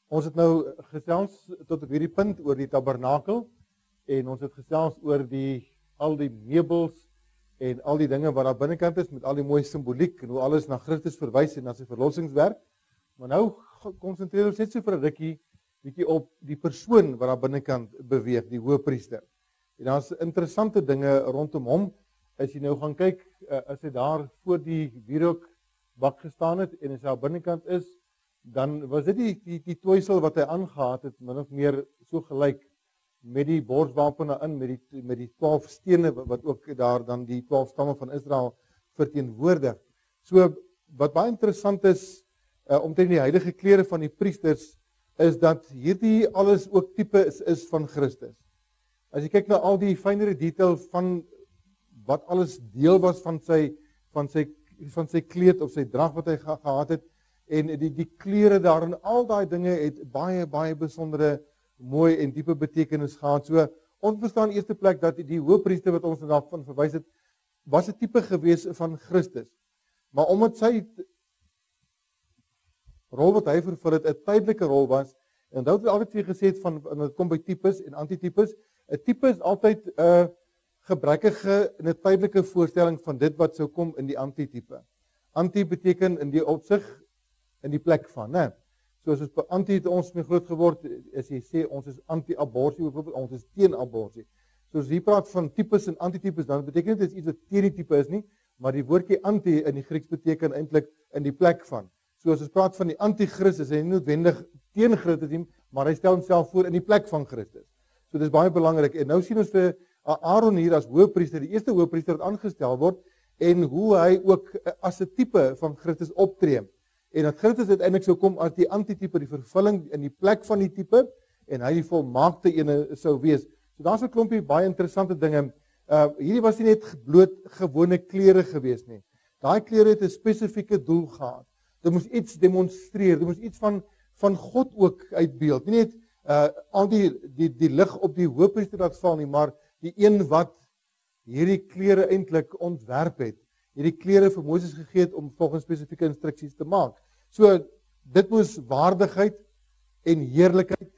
Ons het nou gesels tot op hierdie punt oor die tabernakel en ons het gesels oor al die meubels en al die dinge wat daar binnekant is met al die mooi simboliek en hoe alles na Christus verwys en na sy verlossingswerk. Maar nou konsentreer ons net so vir 'n rukkie bietjie op die persoon wat daar binnekant beweeg, die hoëpriester. En daar's interessante dinge rondom hom. As jy nou gaan kyk, as hy daar voor die wierookbak gestaan het en as hy aan binnekant is, dan was dit die twyfel wat hy aangehaat het, min of meer so gelyk met die borswapen daarin, met die 12 stene wat ook daar dan die 12 stamme van Israel verteenwoordig. So wat baie interessant is omtrent die heilige klere van die priesters is dat hierdie alles ook tipe is van Christus. As jy kyk na al die fynere detail van wat alles deel was van sy kleed of sy drag wat hy gehad het en die klere daarin, al daai dinge het baie besondere mooi en diepe betekenis gehad. So ons verstaan eerste plek dat die hoëpriester wat ons daarvan verwys het, was 'n tipe gewees van Christus. Maar omdat sy rol wat hy vervul het 'n tydelike rol was, en onthou het altyd weer gesê het van dit kom by tipes en antitipes. 'n Tipe is altyd 'n gebrekkige en 'n tydelike voorstelling van dit wat sou kom in die antitipe. Anti beteken in die opsig in die plek van, né? Soos by anti het ons mee groot geword, as jy sê ons is anti-aborsie, byvoorbeeld ons is teen aborsie. Soos hier praat van tipes en antitipes, dan beteken dit is iets wat teen die tipe is nie, maar die woordjie anti in die Grieks beteken eintlik in die plek van. So as ons praat van die anti-Christus, hy nie noodwendig teen Christus nie, maar hy stel homself voor in die plek van Christus. So dis baie belangrik. En nou sien ons vir Aaron hier as hoëpriester, die eerste hoëpriester wat aangestel word, en hoe hy ook as 'n tipe van Christus optree. En dat Christus uiteindelik sou kom as die antitipe, die vervulling in die plek van die tipe, en hy die volmaakte ene sou wees. So daar's 'n klompie baie interessante dinge. Hierdie was nie net bloot gewone klere gewees nie. Daai klere het 'n spesifieke doel gehad. Dit moes iets demonstreer, dit moes iets van God ook uitbeeld. Nie net al die lig op die hoëpriester laat val nie, maar die een wat hierdie klere eintlik ontwerp het. Hierdie klere vir Moses gegee het om volgens spesifieke instruksies te maak. So dit moes waardigheid en heerlikheid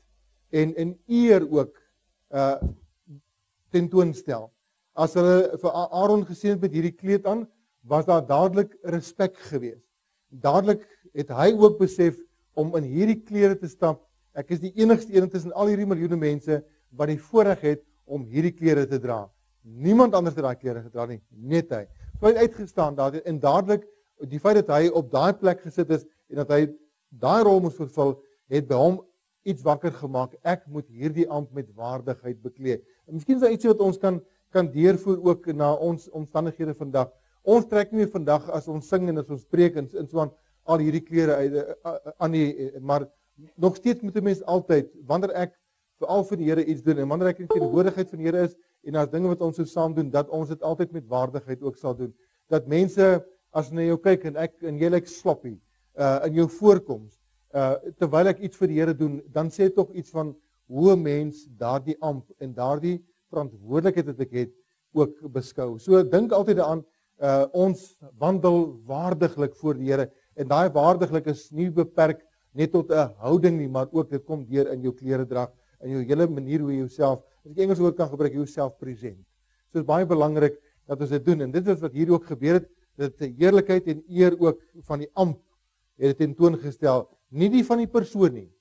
en eer ook tentoonstel. As hulle vir Aaron geseën het met hierdie kleed aan, was daar dadelik respek gewees. Dadelik het hy ook besef om in hierdie klere te stap. Ek is die enigste een tussen al hierdie miljoene mense wat die voorreg het om hierdie klere te dra. Niemand anders het daai klere gedra nie, net hy. So hy het uitgestaan daar en dadelik die feit dat hy op daai plek gesit is en dat hy daai rol moes vervul, het by hom iets wakker gemaak. Ek moet hierdie ampt met waardigheid beklee. En miskien is daar ietsie wat ons kan deurvoer ook na ons omstandighede vandag. Ons trek nie meer vandag as ons sing en as ons preek en so aan al hierdie klere aan die, maar nog steeds moet 'n mens altyd, wanneer ek veral vir die Here iets doen en wanneer ek in die teenwoordigheid van die Here is en as dinge wat ons so saam doen, dat ons dit altyd met waardigheid ook sal doen. Dat mense as na jou kyk en jy lyk sloppy in jou voorkoms, terwyl ek iets vir die Here doen, dan sê dit tog iets van hoe 'n mens daardie amp en daardie verantwoordelikheid wat ek het ook beskou. So dink altyd daaraan, ons wandel waardiglik voor die Here en daai waardiglik is nie beperk net tot 'n houding nie, maar ook dit kom deur in jou kleredrag, in jou hele manier hoe jy jouself, as ek Engels woord kan gebruik, jouself present. So dit is baie belangrik dat ons dit doen en dit is wat hier ook gebeur het, dat die heerlikheid en eer ook van die ampt het dit tentoongestel, nie die van die persoon nie.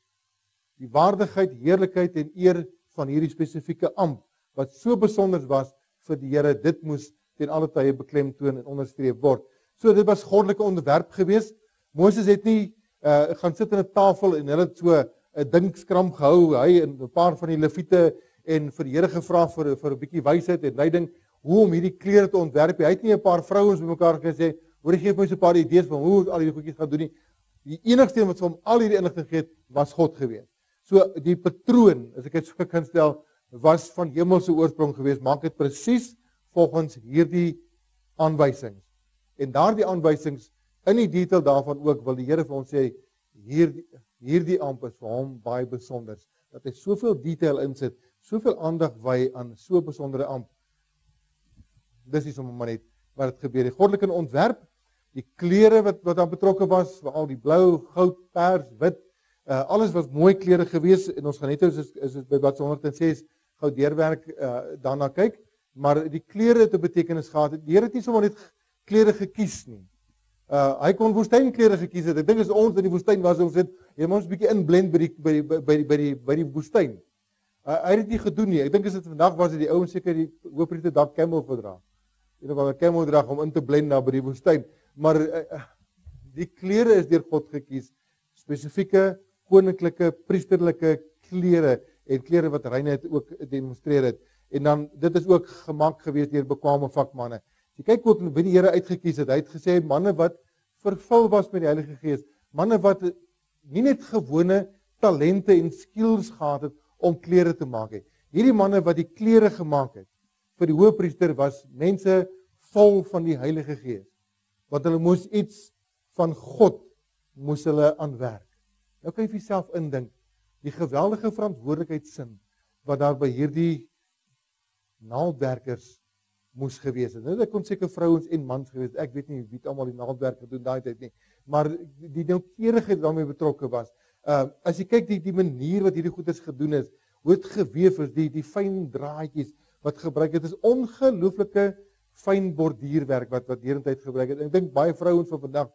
Die waardigheid, heerlikheid en eer van hierdie spesifieke ampt wat so besonder was vir die Here, dit moes ten alle tye beklemtoon en onderstreep word. So dit was goddelike onderwerp geweest. Moses het nie gaan sit aan 'n tafel en hulle het so 'n dinkskram gehou, hy en 'n paar van die leviete en vir die Here gevra vir 'n bietjie wysheid en leiding hoe om hierdie klere te ontwerp. Hy het nie 'n paar vrouens bymekaar gesê, "Hoor, gee my so 'n paar idees van hoe al hierdie goedjies gaan doen nie." Die enigste een wat vir hom al hierdie inligting gegee het, was God gewees. So die patroon, as ek dit so kan stel, was van hemelse oorsprong gewees. Maak dit presies volgens hierdie aanwysings. En daardie aanwysings in die detail daarvan ook wil die Here vir ons sê, hierdie ampt is vir hom baie besonder, dat hy soveel detail insit, soveel aandag wy aan so 'n besondere ampt. Dis nie sommer net wat dit gebeur. Die goddelike ontwerp, die klere wat aan betrokke was, veral die blou, goud, pers, wit, Alles was mooi klere gewees en ons gaan net is by bladsy 106 gou deurwerk daarna kyk, maar die klere het 'n betekenis gehad. Die Here het nie sommer net klere gekies nie. Hy kon woestynklere gekies het. Ek dink as ons in die woestyn was, ons het ons 'n bietjie inblend by die woestyn. Hy het dit nie gedoen nie. Ek dink as dit vandag was, het die ouens seker die hoofpriester dalk camel gedra. Wel 'n camel dra om in te blend na by die woestyn. Maar die klere is deur God gekies. Spesifieke koninklike, priesterlike klere en klere wat reinheid ook demonstreer het. En dan dit is ook gemaak gewees deur bekwame vakmanne. Jy kyk ook wie die Here uitgekies het. Hy het gesê manne wat vervul was met die Heilige Gees, manne wat nie net gewone talente en skills gehad het om klere te maak het. Hierdie manne wat die klere gemaak het vir die hoëpriester was mense vol van die Heilige Gees. Want hulle moes iets van God moes hulle aanwerk. Nou kan jy vir jouself indink die geweldige verantwoordelikheidsin wat daar by hierdie naaldwerkers moes gewees het. Nou dit kon seker vrouens en mans gewees. Ek weet nie wie het almal die naaldwerk gedoen daai tyd nie, maar die noukeurigheid daarmee betrokke was. As jy kyk die manier wat hierdie goeders gedoen is, hoe dit geweef is, die fyn draadjies wat gebruik het, is ongelooflike fyn bordierwerk wat derentyd gebruik het. Ek dink baie vrouens van vandag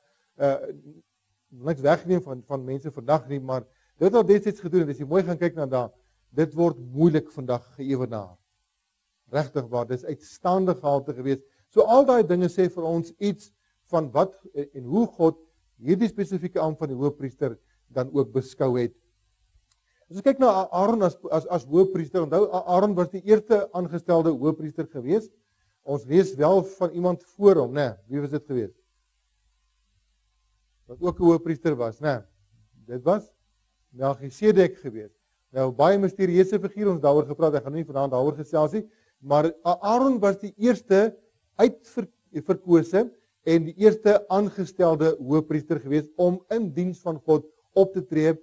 niks wegneem van mense vandag nie, maar dit wat destyds gedoen het, as jy mooi gaan kyk na daar, dit word moeilik vandag geëwenaar. Regtig waar, dis uitstaande gehalte gewees. So al daai dinge sê vir ons iets van wat en hoe God hierdie spesifieke ampt van die hoëpriester dan ook beskou het. As ons kyk na Aaron as hoëpriester, onthou Aaron was die eerste aangestelde hoëpriester gewees. Ons lees wel van iemand voor hom, né? Wie was dit gewees? Wat ook 'n hoëpriester was, né? Dit was Melchisedek gewees. Nou baie misterieuse figuur, ons daaroor gepraat, ek gaan nie vanaand daaroor gesels nie, maar Aaron was die eerste uitverkose en die eerste aangestelde hoëpriester gewees om in diens van God op te tree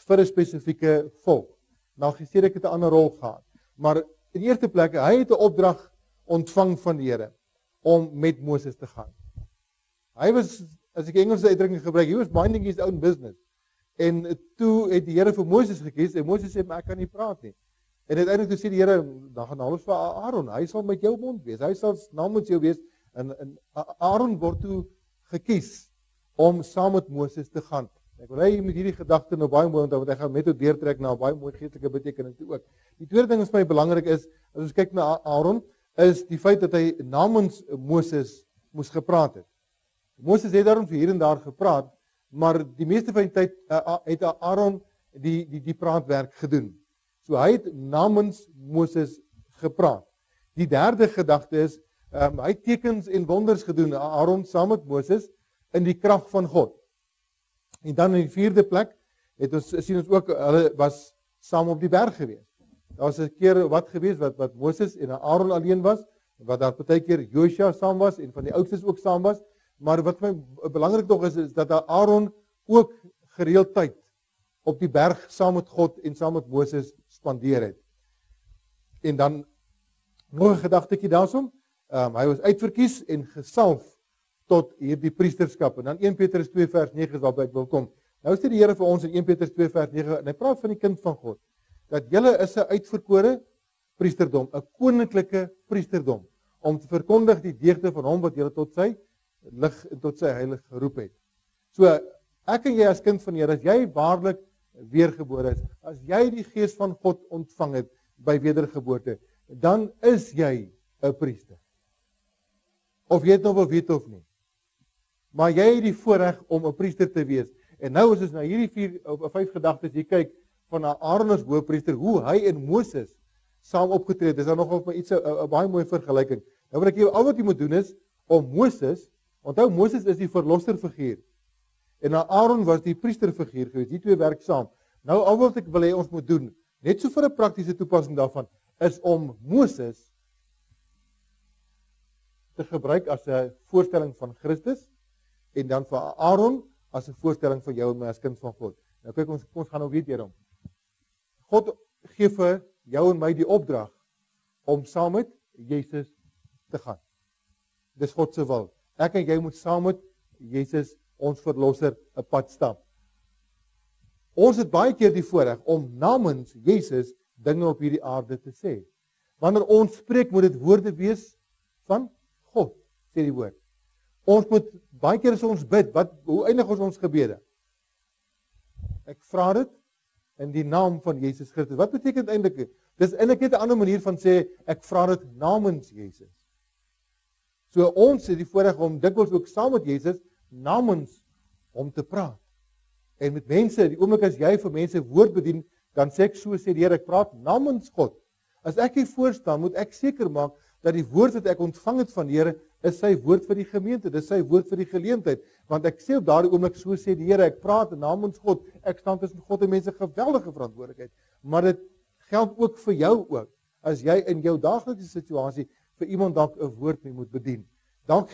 vir 'n spesifieke volk. Melchisedek het 'n ander rol gehad, maar in die eerste plek, hy het 'n opdrag ontvang van die Here om met Moses te gaan. Hy was, as ek Engelse uitdrukking gebruik, he was minding his own business. En toe het die Here vir Moses gekies en Moses sê, maar ek kan nie praat nie. En uiteindelik toe sê die Here, dan gaan alles vir Aaron, hy sal met jou mond wees, hy sal namens jou wees, en Aaron word toe gekies om saam met Moses te gaan. Ek wil hê met hierdie gedagte nou baie mooi onthou, want ek gaan met dit deurtrek na 'n baie mooi geestelike betekenis toe ook. Die tweede ding wat vir my belangrik is, as ons kyk na Aaron, is die feit dat hy namens Moses moes gepraat het. Moses het daarom vir hier en daar gepraat, maar die meeste van die tyd het Aaron die praatwerk gedoen. So hy het namens Moses gepraat. Die derde gedagte is, hy het tekens en wonders gedoen, Aaron saam met Moses, in die krag van God. En dan in die vierde plek, sien ons ook, hulle was saam op die berg gewees. Daar was 'n keer wat gewees, wat Moses en Aaron alleen was, wat daar partykeer Joshua saam was, en van die oudstes ook saam was, maar wat my belangrik nog is dat Aaron ook gereeld tyd op die berg saam met God en saam met Moses spandeer het. En dan nog 'n gedagtetjie daarsom, hy was uitverkies en gesalf tot hierdie priesterskap. En dan 1 Petrus 2 vers 9 is waarby ek wil kom. Nou sê die Here vir ons in 1 Petrus 2 vers 9, en hy praat van die kind van God, dat julle is 'n uitverkore priesterdom, 'n koninklike priesterdom, om te verkondig die deugde van hom wat julle tot sy lig en tot sy heilig geroep het. So, ek en jy as kind van die Here, as jy waarlik weergebore is, as jy die gees van God ontvang het by wedergeboorte, dan is jy 'n priester. Of jy het nou wil weet of nie. Maar jy het die voorreg om 'n priester te wees. En nou as ons na hierdie 4 of 5 gedagtes jy kyk van Aaron as hoëpriester, hoe hy en Moses saam opgetree het, is daar nogal vir iets 'n baie mooi vergelyking. Nou wil ek jou al wat jy moet doen is om Moses, onthou Moses is die verlosserfiguur en Aaron was die priesterfiguur gewees. Die twee werk saam. Nou al wat ek wil hê ons moet doen, net so vir 'n praktiese toepassing daarvan, is om Moses te gebruik as 'n voorstelling van Christus en dan vir Aaron as 'n voorstelling van jou en my as kind van God. Nou kyk ons gaan nou weet hierom. God gee vir jou en my die opdrag om saam met Jesus te gaan. Dis God se wil. Ek en jy moet saam met Jesus, ons verlosser, 'n pad stap. Ons het baie keer die voorreg om namens Jesus dinge op hierdie aarde te sê. Wanneer ons spreek, moet dit woorde wees van God, sê die woord. Ons moet baie keer as ons bid, hoe eindig ons gebede? Ek vra dit in die naam van Jesus Christus. Wat beteken eintlik? Dis eintlik net 'n ander manier van sê ek vra dit namens Jesus. So ons het die voorreg om dikwels ook saam met Jesus namens hom te praat. En met mense, die oomblik as jy vir mense woord bedien, dan sê ek so sê die Here, ek praat namens God. As ek hier voor staan, moet ek seker maak dat die woord wat ek ontvang het van die Here is sy woord vir die gemeente, dis sy woord vir die geleentheid. Want ek sê op daardie oomblik, so sê die Here, ek praat namens God. Ek staan tussen God en mense, geweldige verantwoordelikheid. Maar dit geld ook vir jou ook. As jy in jou daaglikse situasie vir iemand dalk 'n woord mee moet bedien. Dan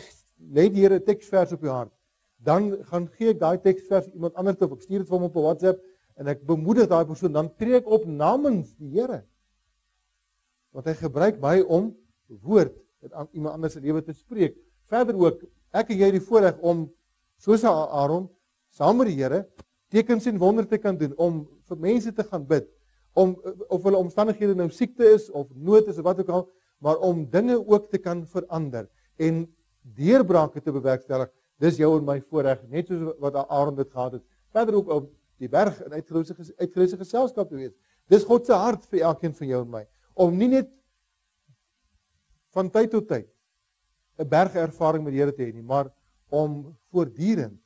lê die Here 'n teksvers op jou hart. Dan gaan gee ek daai teksvers iemand anders of ek stuur dit vir hom op 'n WhatsApp en ek bemoedig daai persoon, dan tree ek op namens die Here. Want hy gebruik my om woord aan iemand anders se lewe te spreek. Verder ook, ek en jy het die voorreg om soos Aaron saam met die Here tekens en wonders te kan doen, om vir mense te gaan bid, om of hulle omstandighede nou siekte is of nood is of wat ook al, maar om dinge ook te kan verander en deurbrake te bewerkstellig. Dis jou en my voorreg, net soos wat Aaron dit gehad het. Verder ook op die berg in uitgeruste geselskap te wees. Dis God se hart vir elkeen van jou en my, om nie net van tyd tot tyd 'n bergervaring met die Here te hê nie, maar om voortdurend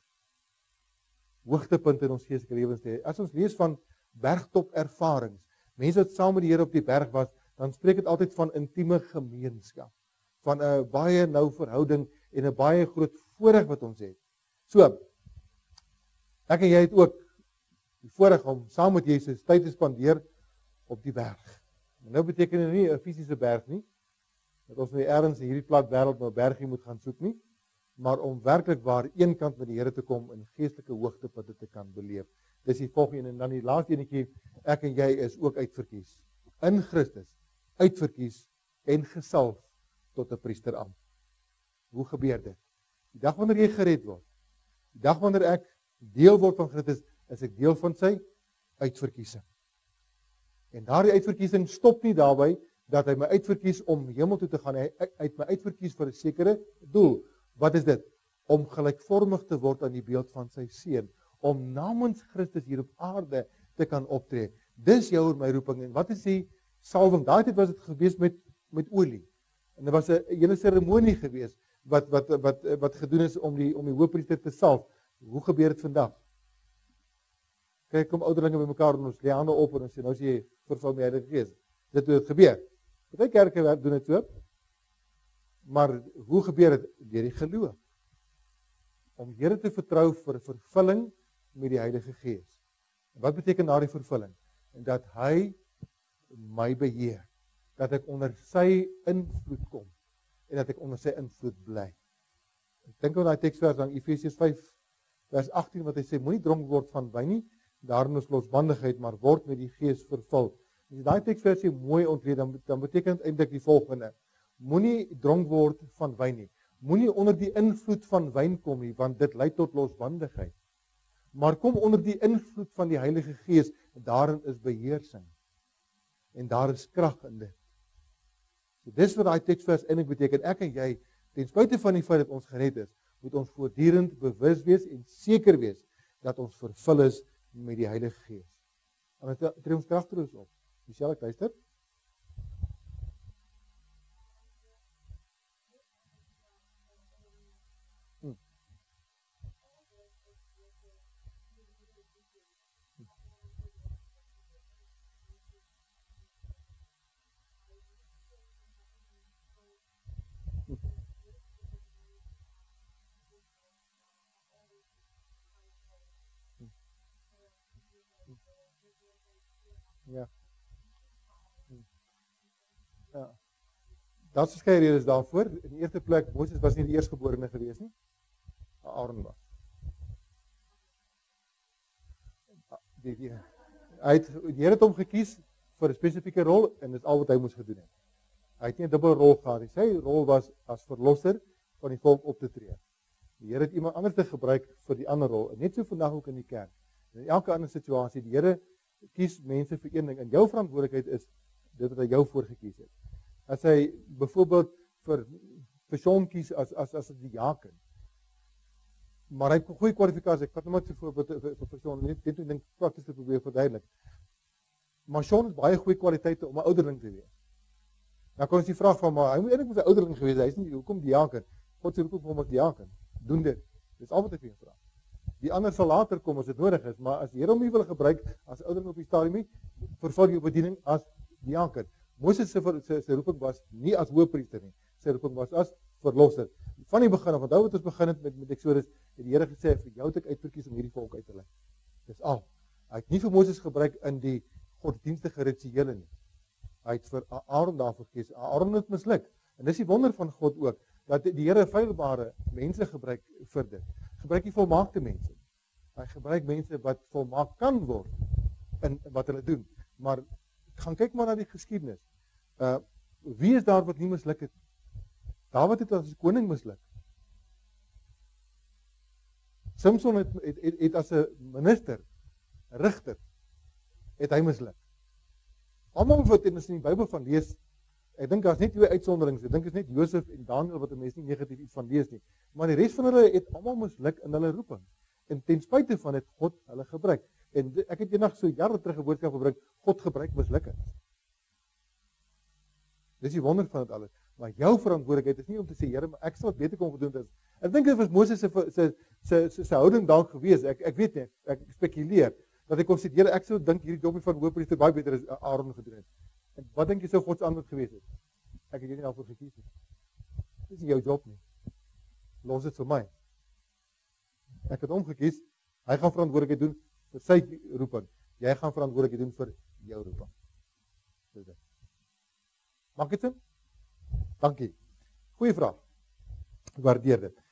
hoogtepunte in ons geestelike lewens te hê. As ons lees van bergtop ervarings, mense wat saam met die Here op die berg was, dan spreek dit altyd van intieme gemeenskap, van 'n baie nou verhouding en 'n baie groot voorreg wat ons het. So, ek en jy het ook die voorreg om saam met Jesus tyd te spandeer op die berg. En nou beteken dit nie 'n fisiese berg nie, dat ons nou ergens in hierdie plat wêreld nou 'n bergie moet gaan soek nie, maar om werklik waar eenkant met die Here te kom en geestelike hoogtepunte te kan beleef. Dis die volgende en dan die laaste enetjie, ek en jy is ook uitverkies in Christus, uitverkies en gesalf tot 'n priesterampt. Hoe gebeur dit? Die dag wanneer jy gered word, die dag wanneer ek deel word van Christus, is ek deel van sy uitverkiesing. En daardie uitverkiesing stop nie daarby dat hy my uitverkies om hemel toe te gaan. Hy het my uitverkies vir 'n sekere doel. Wat is dit? Om gelykvormig te word aan die beeld van sy seun, om namens Christus hier op aarde te kan optree. Dis jou en my roeping. En wat is die salwing? Daai tyd was dit gewees met olie. En dit was 'n hele seremonie gewees wat gedoen is om die hoofpriester te salf. Hoe gebeur dit vandag? Kyk, kom ouderlinge bymekaar en ons lê hande op en ons sê nou as jy vervul met die Heilige Gees. Dit hoe dit gebeur. Party kerke doen dit so. Maar hoe gebeur dit? Deur die geloof. Om Here te vertrou vir vervulling met die Heilige Gees. En wat beteken daardie vervulling? En dat hy my beheer, dat ek onder sy invloed kom en dat ek onder sy invloed bly. Ek dink aan daai teksvers dan Efesiërs 5 vers 18 wat hy sê moenie dronk word van wyn nie, daarin is losbandigheid, maar word met die Gees vervul. As jy daai teksversie mooi ontleed, dan beteken dit eintlik die volgende: moenie dronk word van wyn nie. Moenie onder die invloed van wyn kom nie, want dit lei tot losbandigheid. Maar kom onder die invloed van die Heilige Gees, daarin is beheersing. En daar is krag in dit. So dis wat daai teksvers eintlik beteken. Ek en jy, ten spyte van die feit dat ons gered is, moet ons voortdurend bewus wees en seker wees dat ons vervul is met die Heilige Gees. En dit tree ons kragteloos op. Michelle, ek luister. Ja. Ja. Daar's verskeie redes daarvoor. In die eerste plek, Moses was nie die eerstgeborene gewees nie. Aaron was. Die Here het hom gekies vir 'n spesifieke rol en dit is al wat hy moes gedoen het. Hy het nie 'n dubbel rol gehad nie. Sy rol was as verlosser van die volk op te tree. Die Here het iemand anders te gebruik vir die ander rol. En net so vandag ook in die kerk. In elke ander situasie, die Here kies mense vir een ding, en jou verantwoordelikheid is dit wat hy jou voorgekies het. As hy byvoorbeeld vir Sean kies as die diaken, maar hy het goeie kwalifikasies, ek vat nou maar so voorbeeld vir Sean, net dink prakties te probeer verduidelik. Maar Sean het baie goeie kwaliteite om 'n ouderling te wees. Nou kon ons die vraag van, maar hy moet eintlik 'n ouderling gewees, hy is nie, hoekom diaken? God sê roep hom as diaken. Doen dit. Dis al wat ek vir jou vra. Die ander sal later kom as dit nodig is, maar as die Here hom nie wil gebruik as ouderling op die stadium nie, vervul jou bediening as diaken. Moses se roeping was nie as hoëpriester nie. Sy roeping was as verlosser. Van die begin af, onthou wat ons begin het met Exodus, het die Here gesê vir jou het ek uitverkies om hierdie volk uit te lei. Dis al. Hy het nie vir Moses gebruik in die godsdienstige rituele nie. Hy het vir Aaron daarvoor gekies. Aaron het misluk. En dis die wonder van God ook, dat die Here feilbare mense gebruik vir dit. Gebruik nie volmaakte mense. Hy gebruik mense wat volmaak kan word in wat hulle doen. Maar gaan kyk maar na die geskiedenis. Wie is daar wat nie misluk het? Dawid het as koning misluk. Samson het as 'n minister, 'n rigter, het hy misluk. Almal wat in die Bybel van lees, ek dink daar's net 2 uitsonderings. Ek dink is net Josef en Daniël wat 'n mens nie negatief iets van lees nie. Maar die res van hulle het almal misluk in hulle roeping. En ten spyte van dit God hulle gebruik. En ek het eendag so jare terug 'n boodskap gebring, God gebruik mislukkings. Dis die wonder van dit alles. Maar jou verantwoordelikheid is nie om te sê, Here, maar ek sal dit beter kon gedoen het. Ek dink dit was Moses se houding dalk gewees. Ek weet nie, ek spekuleer dat hy kon sê, Here, ek sou dink hierdie jobbie van hoëpriester baie beter as Aaron gedoen het. En wat dink jy sou God se antwoord gewees het? Ek het jou nie daarvoor gekies nie. Dis nie jou job nie. Los dit vir my. Ek het hom gekies. Hy gaan verantwoordelikheid doen vir sy roeping. Jy gaan verantwoordelikheid doen vir jou roeping. Dis dit. Maak dit sin? Dankie. Goeie vraag. Ek waardeer dit.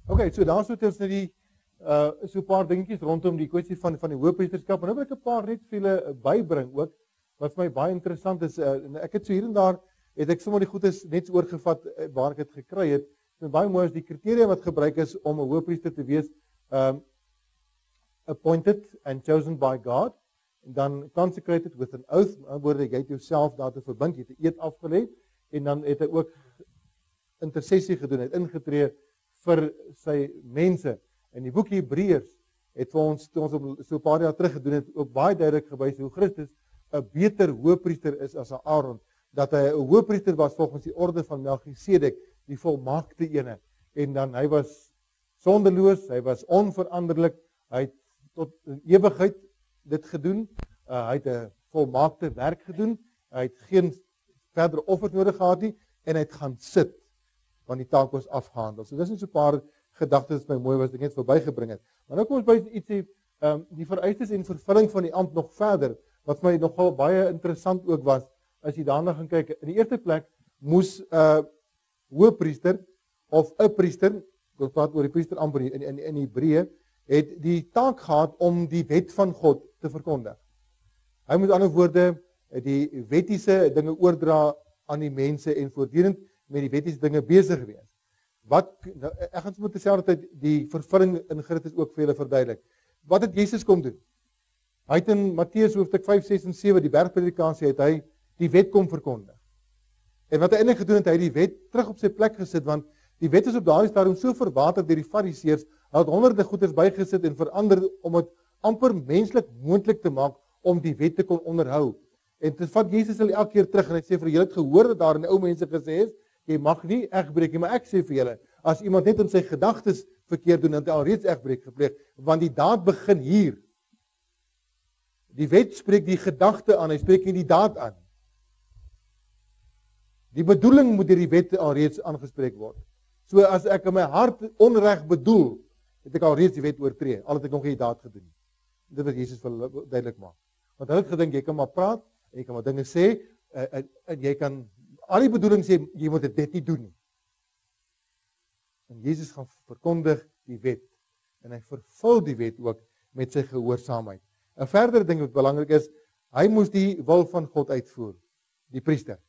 Okay, so daar's nou net die so 'n paar dingetjies rondom die kwessie van die hoëpriesterskap. En nou wil ek 'n paar net vir julle bybring ook wat vir my baie interessant is. Ek het so hier en daar het ek sommer die goedes net so oorgevat waar ek dit gekry het. En baie mooi is die kriteria wat gebruik is om 'n hoëpriester te wees, appointed and chosen by God, en dan consecrated with an oath, in ander woorde, jy het jouself daartoe verbind, jy het 'n eed afgelê, en dan het hy ook intersessie gedoen, het ingetree vir sy mense. En die boek Hebreërs het vir ons, toe ons so 'n paar jaar terug gedoen het, ook baie duidelik gewys hoe Christus 'n beter hoëpriester is as Aaron, dat hy 'n hoëpriester was volgens die orde van Melchisedek, die volmaakte ene. En dan hy was sondeloos, hy was onveranderlik, hy het tot in ewigheid dit gedoen, hy het 'n volmaakte werk gedoen, hy het geen verdere offers nodig gehad nie, en hy het gaan sit, want die taak was afgehandel. So dis net so 'n paar gedagtes wat my mooi was, ek net verbygebring het. Maar nou kom ons by ietsie, die vereistes en vervulling van die ampt nog verder, wat my nogal baie interessant ook was, as jy daarna gaan kyk. In die eerste plek moes hoëpriester of 'n priester, ek praat oor die priesterampt in Hebreë, het die taak gehad om die wet van God te verkondig. Hy moet, aan die ander woorde, die wettiese dinge oordra aan die mense en voortdurend met die wettiese dinge besig wees. Nou, ek gaan sommer terselfdertyd die vervulling in Christus ook vir julle verduidelik. Wat het Jesus kom doen? Hy het in Matteus hoofstuk 5, 6 en 7, die bergpredikasie, het hy die wet kom verkondig. En wat hy eintlik gedoen het, hy het die wet terug op sy plek gesit, want die wet is op daardie stadium so verwater deur die Fariseërs, hulle het honderde goeders bygesit en verander om dit amper menslik moontlik te maak om die wet te kon onderhou. En dit vat Jesus hulle elke keer terug en hy sê vir julle het gehoor dat daar in die ou mense gesê is, jy mag nie egbreek nie, maar ek sê vir julle, as iemand net in sy gedagtes verkeerd doen, dan het hy alreeds egbreek gepleeg, want die daad begin hier. Die wet spreek die gedagte aan, hy spreek nie die daad aan. Die bedoeling moet deur die wet alreeds aangespreek word. So as ek in my hart onreg bedoel, het ek alreeds die wet oortree, al het ek nog nie die daad gedoen nie. Dit wat Jesus wil duidelik maak. Want hulle het gedink, jy kan maar praat, en jy kan maar dinge sê, en jy kan al die bedoeling sê, jy moet dit nie doen nie. En Jesus gaan verkondig die wet, en hy vervul die wet ook met sy gehoorsaamheid. 'n verdere ding wat belangrik is, hy moes die wil van God uitvoer, die priester.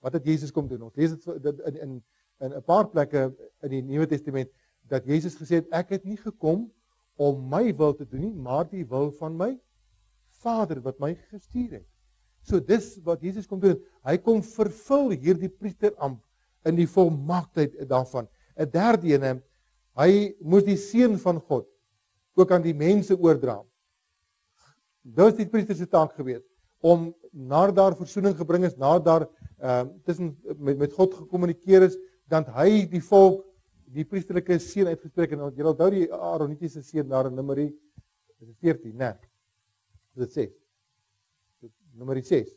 Wat het Jesus kom doen? Ons lees dit in 'n paar plekke in die Nuwe Testament, dat Jesus gesê het, ek het nie gekom om my wil te doen nie, maar die wil van my Vader wat my gestuur het. So dis wat Jesus kom doen. Hy kom vervul hierdie priesterambt in die volmaaktheid daarvan. 'n Derde ene, hy moes die seun van God ook aan die mense oordra. Dit was die priester se taak gewees om nadat daar versoening gebring is, nadat daar tussen met God gekommunikeer is, dan hy die volk die priesterlike seën uitgespreek en jy onthou die Aaronitiese seën daar in Numeri 14, né? Dit sê. Numeri 6.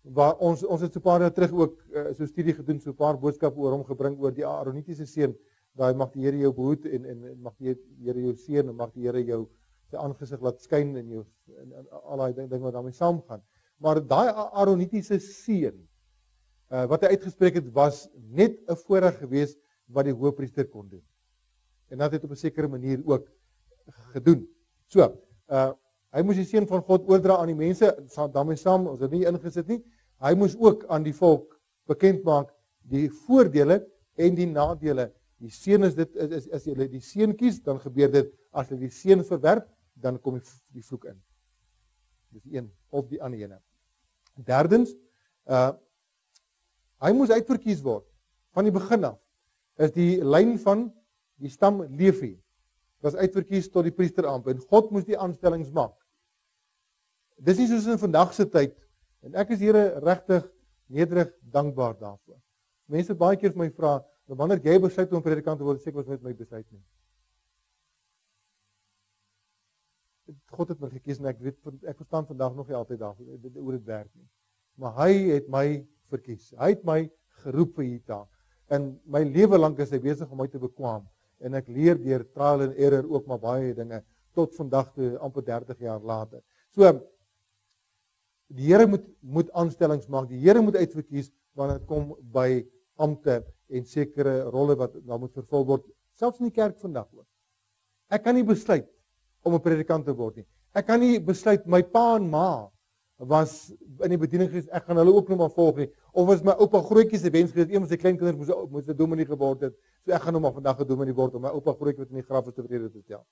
Waar ons het so 'n paar dae terug ook so 'n studie gedoen, so 'n paar boodskappe oor hom gebring oor die Aaronitiese seën, daai mag die Here jou behoed en mag die Here jou seën en mag die Here jou sy aangesig laat skyn in jou en al daai dinge wat daarmee saamgaan. Maar daai Aaronitiese seën wat hy uitgespreek het, was net 'n voorreg geweest wat die hoëpriester kon doen. En dat het op 'n sekere manier ook gedoen. So, hy moes die seën van God oordra aan die mense, daarmee saam, ons het nie ingesit nie. Hy moes ook aan die volk bekend maak die voordele en die nadele. Die seën is dit as jy die seën kies, dan gebeur dit. As jy die seën verwerp, dan kom die vloek in. Dis die een of die ander ene. Derdens, hy moes uitverkies word van die begin af. Is die lyn van die stam Levi was uitverkies tot die priesterambt en God moes die aanstellings maak. Dis nie soos in vandag se tyd en ek is Here regtig nederig dankbaar daarvoor. Mense baie keer vir my vra, wanneer jy besluit om predikant te word, sê ek was met my besluit nie. God het my gekies en ek verstaan vandag nog nie altyd daaroor hoe dit werk nie. Maar hy het my verkies. Hy het my geroep vir hierdie taak. En my lewe lank is hy besig om my te bekwam. En ek leer deur trial and error ook maar baie dinge tot vandag toe amper 30 jaar later. So die Here moet aanstellings maak. Die Here moet uitverkies wanneer dit kom by ampte en sekere rolle wat daar moet vervul word, selfs in die kerk vandag ook. Ek kan nie besluit om 'n predikant te word nie. Ek kan nie besluit my pa en ma was in die bediening gewees, ek gaan hulle ook nog maar volg nie. Of was my oupa grootjie se wens gewees, een van sy kleinkinders moes 'n dominee geword het. So ek gaan nog maar vandag 'n dominee word om my oupa grootjie wat in die graf is tevrede te stel.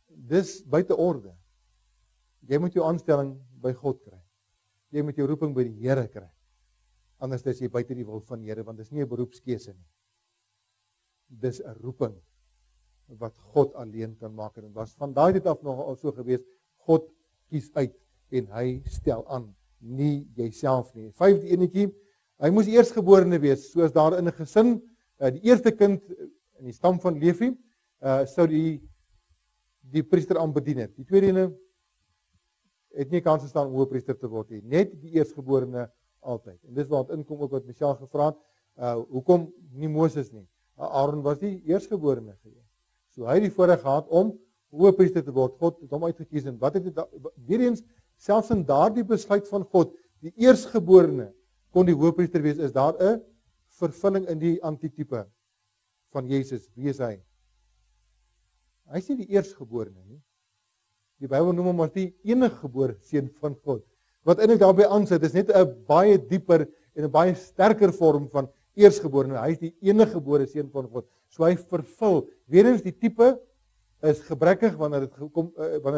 Dis buite orde. Jy moet jou aanstelling by God kry. Jy moet jou roeping by die Here kry. Anders is jy buite die wil van die Here, want dit is nie 'n beroepskeuse nie. Dis 'n roeping wat God alleen kan maak en dit was van daai tyd af nog al so gewees. God kies uit en hy stel aan, nie jouself nie. 5de enetjie, hy moes eersgeborene wees, soos daar in 'n gesin, die eerste kind in die stam van Levi, sou die priesterambt bedien het. Die tweede ene het nie kans gestaan om hoëpriester te word nie, net die eersgeborene altyd. En dis waar dit inkom ook wat Michelle gevra het, hoekom nie Moses nie? Aaron was die eersgeborene gewees. So hy het die voorreg gehad om hoëpriester te word. God het hom uitgekies en wat het dit weer eens selfs in daardie besluit van God, die eersgeborene kon die hoëpriester wees, is daar 'n vervulling in die antitipe van Jesus. Wie is hy? Hy is nie die eersgeborene nie. Die Bybel noem hom as die eniggebore seun van God. Wat eintlik daarbey aansit, is net 'n baie dieper en 'n baie sterker vorm van eersgeborene. Hy is die eniggebore seun van God. So hy vervul. Weerens die tipe is gebrekkig wanneer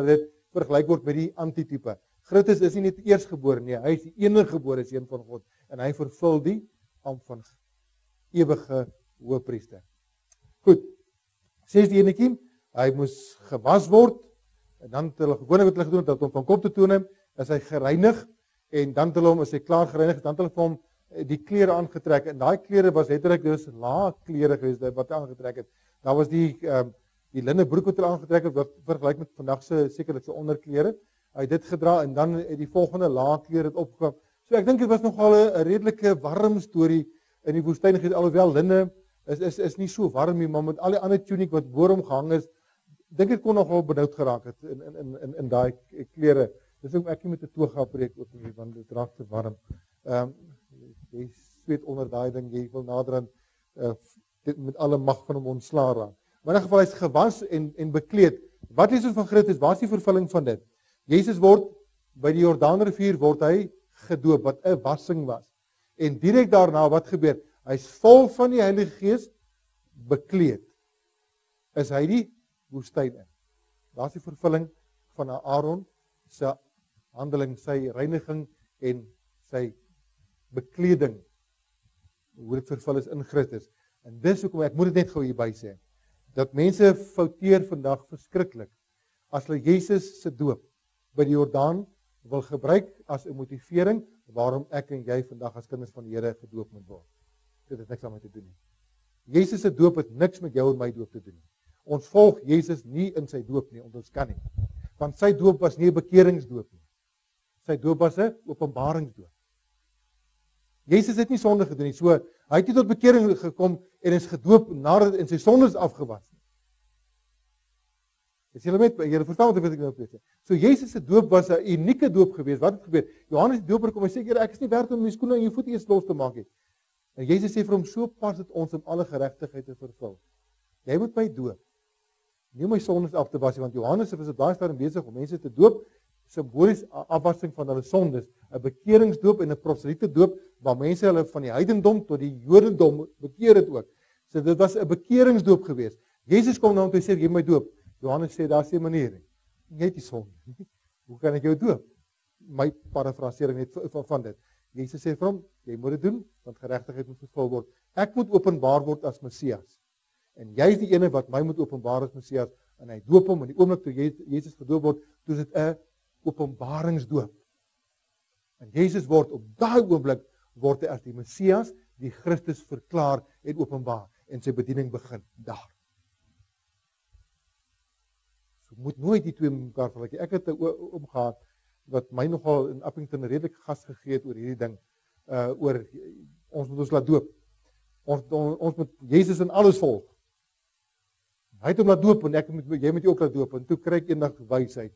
dit vergelyk word met die antitipe. Christus is nie net eersgebore nie, hy is die eniggebore seun van God en hy vervul die ampt van ewige hoëpriester. Goed. 6de enetjie, hy moes gewas word en dan het hulle gewoonlik wat hulle gedoen het, dat hom van kop tot tone is hy gereinig en dan het hulle hom as hy klaar gereinig, dan het hulle vir hom die klere aangetrek en daai klere was letterlik dus lae klere gewees wat hy aangetrek het. Daar was die linne broek wat hy aangetrek het wat vergelyk met vandag se sekerlik se onderklere. Hy het dit gedra en dan het die volgende lae klere dit opgekom. So ek dink dit was nogal 'n redelike warm storie in die woestyn gewees, alhoewel linne is nie so warm nie, maar met al die ander tuniek wat voor hom gehang is, dink ek kon nogal benoud geraak het in daai klere. Dis ook ek nie met 'n toga preek ook nie, want dit raak te warm. Jy sweet onder daai ding, jy wil naderhand dit met alle mag van hom ontslaa raak. Maar in 'n geval hy's gewas en bekleed. Wat lees ons van Christus? Waar is die vervulling van dit? Jesus word by die Jordaanrivier word hy gedoop wat 'n wassing was. En direk daarna wat gebeur? Hy's vol van die Heilige Gees, bekleed. Is hy die woestyn in. Daar's die vervulling van Aaron se handeling, sy reiniging en sy bekleding, hoe dit vervul is in Christus. En dis hoekom, ek moet dit net gou hierby sê, dat mense fouteer vandag verskriklik, as hulle Jesus se doop by die Jordaan wil gebruik as 'n motivering, waarom ek en jy vandag as kinders van die Here gedoop moet word. Dit het niks daarmee te doen nie. Jesus se doop het niks met jou en my doop te doen nie. Ons volg Jesus nie in sy doop nie, ons kan nie. Want sy doop was nie 'n bekeringsdoop nie. Sy doop was 'n openbaringsdoop. Jesus het nie sonde gedoen nie, so hy het nie tot bekering gekom en is gedoop nadat in sy sondes afgewas nie. Is julle verstaan wat ek nou sê? So Jesus se doop was 'n unieke doop geweest. Wat het gebeur? Johannes die Doper kom en sê, ek is nie werd om my skoene en jou voete eers los te maak nie. En Jesus sê vir hom, so pas dit ons om alle geregtigheid te vervul. Jy moet my doop. Nie om my sondes af te was nie, want Johannes was op daai stadium besig om mense te doop, simbolies afwassing van hulle sondes, 'n bekeringsdoop en 'n proseliete doop waar mense hulle van die heidendom tot die Jodendom bekeer het ook. So dit was 'n bekeringsdoop geweest. Jesus kom na hom toe en sê, jy my doop. Johannes sê, daar's 'n manier nie. Jy het die sonde. Hoe kan ek jou doop? My parafrasering net van dit. Jesus sê vir hom, jy moet dit doen, want geregtigheid moet vervul word. Ek moet openbaar word as Messias. En jy is die ene wat my moet openbaar as Messias. En hy doop hom in die oomblik toe Jesus gedoop word, toe is dit 'n openbaringsdoop. En Jesus word op daai oomblik word hy as die Messias, die Christus verklaar en openbaar. En sy bediening begin daar. So moet nooit die twee mekaar vergelyk. Ek het 'n oom gehad wat my nogal in Appington redelik gas gegee het oor hierdie ding. Oor ons moet ons laat doop. Ons moet Jesus in alles volg. Hy het hom laat doop en jy moet jou ook laat doop. En toe kry ek eendag wysheid.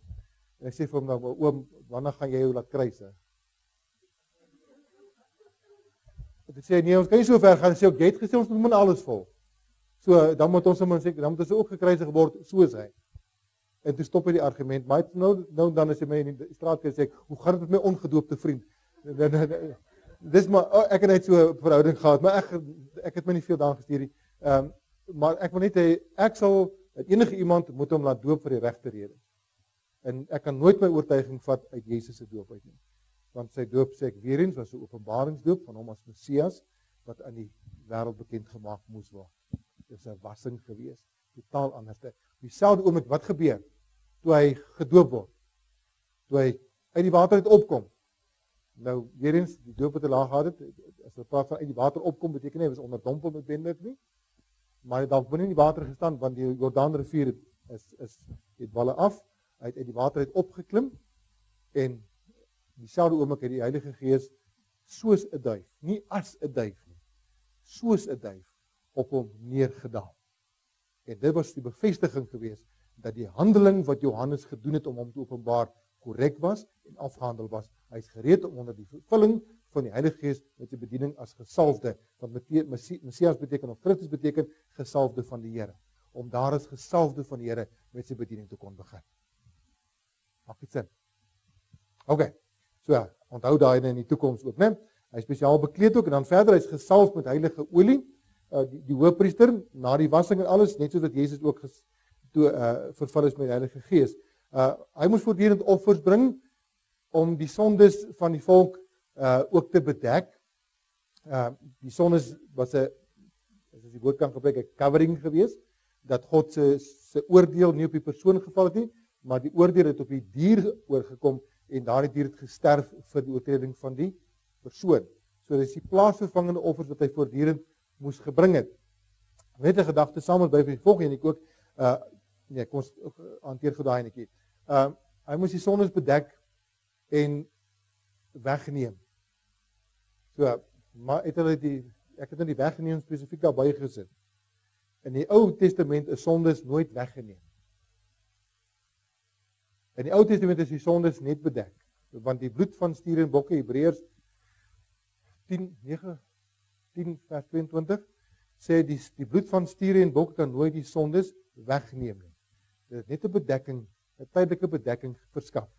En ek sê vir hom nou, oom, wanneer gaan jy jou laat kruisig? Dit sê nee, ons kan nie so ver gaan sê, jy het gesê ons moet alles volg. So dan moet ons hom sê, dan moet ons ook gekruisig word soos hy. En toe stop hy die argument, maar nou dan as hy my in die straat kan sê, hoe gaan dit met my ongedoopte vriend? Dis maar ek het net so 'n verhouding gehad, maar ek het my nie veel daan gestuur nie. Maar ek wil net hê ek sal enige iemand moet hom laat doop vir die regte rede. En ek kan nooit my oortuiging vat uit Jesus se doop uit nie. Want sy doop, sê ek weer eens, was 'n openbaringsdoop van hom as Messias wat aan die wêreld bekend gemaak moes word. Dit is 'n wassing gewees, totaal anders. Dieselfde oomblik wat gebeur toe hy gedoop word. Toe hy uit die water uit opkom. Nou weer eens, die doop wat hy laag gehad het, as hulle praat van uit die water opkom, beteken nie hy was onderdompel noodwendig nie. Maar hy het dalk binne in die water gestaan want die Jordaanrivier het walle af. Hy het uit die water uit opgeklim en dieselfde oomblik het die Heilige Gees soos 'n duif, nie as 'n duif nie, soos 'n duif op hom neergedaal. En dit was die bevestiging geweest dat die handeling wat Johannes gedoen het om hom te openbaar korrek was en afgehandel was. Hy is gereed om onder die vervulling van die Heilige Gees met die bediening as gesalfde, want Messias beteken of Christus beteken gesalfde van die Here, om daar as gesalfde van die Here met sy bediening te kon begin. Maak dit sin? Okay. So, onthou daai in die toekoms ook, né? Hy spesiaal bekleed ook en dan verder hy's gesalf met heilige olie, die hoëpriester na die wassing en alles, net soos dat Jesus ook vervul is met die Heilige Gees. Hy moes voortdurend offers bring om die sondes van die volk ook te bedek. Die sondes was 'n, as die woord kan gebruik, 'n covering geweest, dat God se oordeel nie op die persoon geval het nie, maar die oordeel het op die dier oorgekom en daardie dier het gesterf vir die oortreding van die persoon. So dis die plaasvervangende offers wat hy voortdurend moes gebring het. Net 'n gedagte saam met by die volgende en ek ook kom ons hanteer gou daai netjie. Hy moes die sondes bedek en wegneem. So, maar ek het nou die weggeneem spesifiek daarby gesit. In die Ou Testament is sondes nooit weggeneem. In die Ou Testament is die sondes net bedek, want die bloed van stiere en bokke, Hebreërs 10 vers 22, sê die bloed van stiere en bokke kan nooit die sondes wegneem nie. Dit is net 'n bedekking, 'n tydelike bedekking verskaf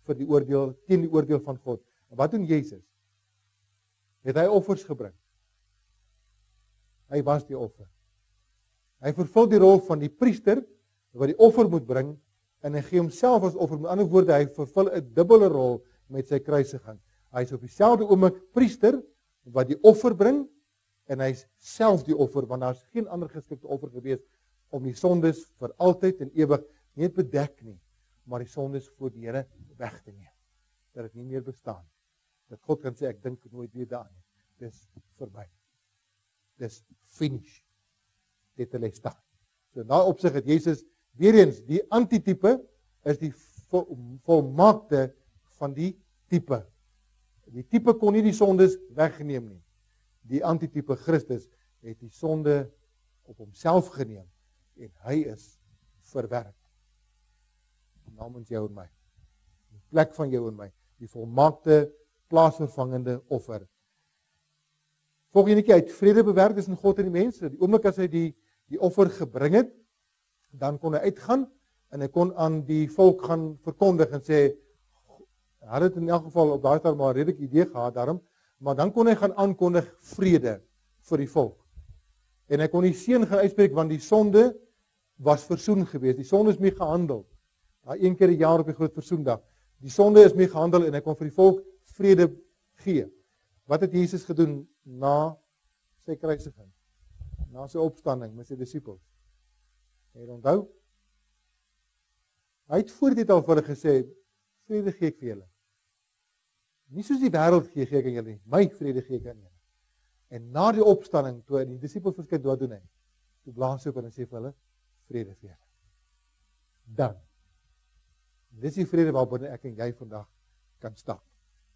vir die oordeel, teen die oordeel van God. En wat doen Jesus? Het hy offers gebring? Hy was die offer. Hy vervul die rol van die priester wat die offer moet bring, en hy gee homself as offer. Met ander woorde, hy vervul 'n dubbele rol met sy kruisiging. Hy is op dieselfde oomblik priester wat die offer bring, en hy is self die offer, want daar is geen ander geskikte offer gewees om die sondes vir altyd en ewig nie te bedek nie, maar die sondes voor die Here weg te neem. Dat dit nie meer bestaan. Dat God kan sê, ek dink nooit weer daaraan nie. Dis verby. Dis finish. Tetelestai. So in daai opsig het Jesus weer eens, die antitype is die volmaakte van die tipe. Die tipe kon nie die sondes weggeneem nie. Die antitype Christus het die sonde op homself geneem en hy is verwerp. Namens jou en my. Die plek van jou en my. Die volmaakte plaasvervangende offer. Volgende keer uit vrede bewerk tussen God en die mense. Die oomblik as hy die offer gebring het, dan kon hy uitgaan en hy kon aan die volk gaan verkondig en sê, hy het het in elk geval op daai stadium maar 'n redelike idee gehad daarom, maar dan kon hy gaan aankondig vrede vir die volk. En hy kon die seën gaan uitspreek want die sonde was versoen geweest. Die sonde is mee gehandel. Daai een keer 'n jaar op die groot versoendag. Die sonde is mee gehandel en hy kon vir die volk vrede gee. Wat het Jesus gedoen na sy kruisiging? Na sy opstanding met sy disippels? Jy onthou? Hy het voor dit al vir hulle gesê, vrede gee ek vir julle. Nie soos die wêreld gee ek aan julle nie, my vrede gee ek aan julle. En na die opstanding, toe die disippels verskyn, wat doen hy? Toe blaas hy op en sê vir hulle, vrede vir julle. Dan. Dis die vrede waarbinne ek en jy vandag kan stap.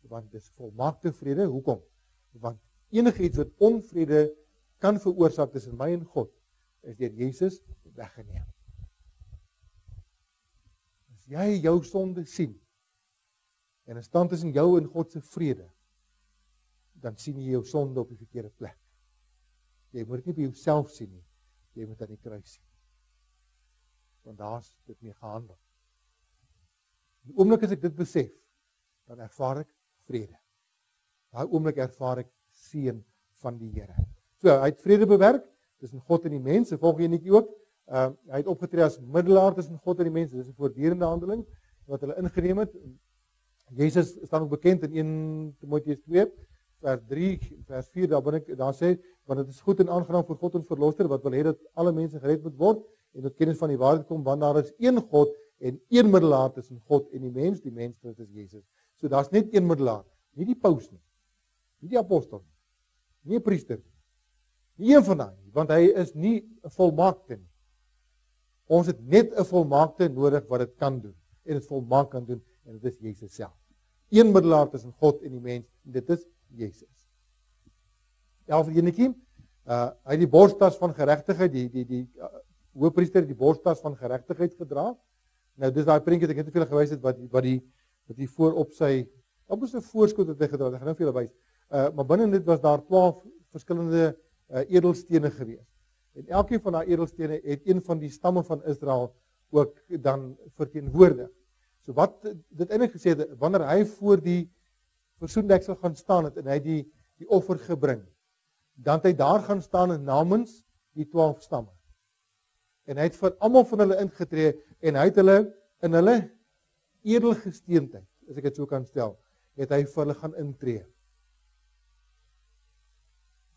Want dis volmaakte vrede. Hoekom? Want enige iets wat onvrede kan veroorsaak tussen my en God, is deur Jesus weggeneem. As jy jou sonde sien, en 'n stand tussen jou en God se vrede, dan sien jy jou sonde op die verkeerde plek. Jy moet dit nie by jouself sien nie, jy moet aan die kruis sien. Want daar's dit mee gehandel. Die oomblik as ek dit besef, dan ervaar ek vrede. Daai oomblik ervaar ek seën van die Here. So, hy het vrede bewerk tussen God en die mense. Volg jy netjie ook? Hy het opgetree as middelaar tussen God en die mense. Dis 'n voortdurende handeling wat hulle ingeneem het. Jesus staan ook bekend in 1 Timoteus 2 vers 3 vers 4 daar sê, want dit is goed en aangenaam vir God en verlosser wat wil hê dat alle mense gered moet word en tot kennis van die waarheid kom, want daar is een God en een middelaar tussen God en die mens Christus Jesus. So daar's net een middelaar, nie die paus nie, nie die apostel nie 'n priester nie een van daai nie, want hy is nie 'n volmaakte nie. Ons het net 'n volmaakte nodig wat dit kan doen en dit volmaak kan doen en dit is Jesus self. Een middelaar tussen God en die mens en dit is Jesus. 11 enetjie, hy het die borstas van geregtigheid, die hoëpriester het die borstas van geregtigheid gedra. Nou dis daai prentjie wat ek net te veel gewys het wat die voor op sy op 'n voorskot het hy gedra. Ek gaan nou vir julle wys. Maar binne dit was daar 12 verskillende edelstene gewees. En elkeen van daai edelstene het een van die stamme van Israel ook dan verteenwoordig. So wat dit eintlik gesê het, wanneer hy voor die versoendeksel gaan staan het en hy die offer gebring, dan het hy daar gaan staan namens die 12 stamme. En hy het vir almal van hulle ingetree en hy het hulle in hulle edelgesteentheid, as ek dit so kan stel, het hy vir hulle gaan intree.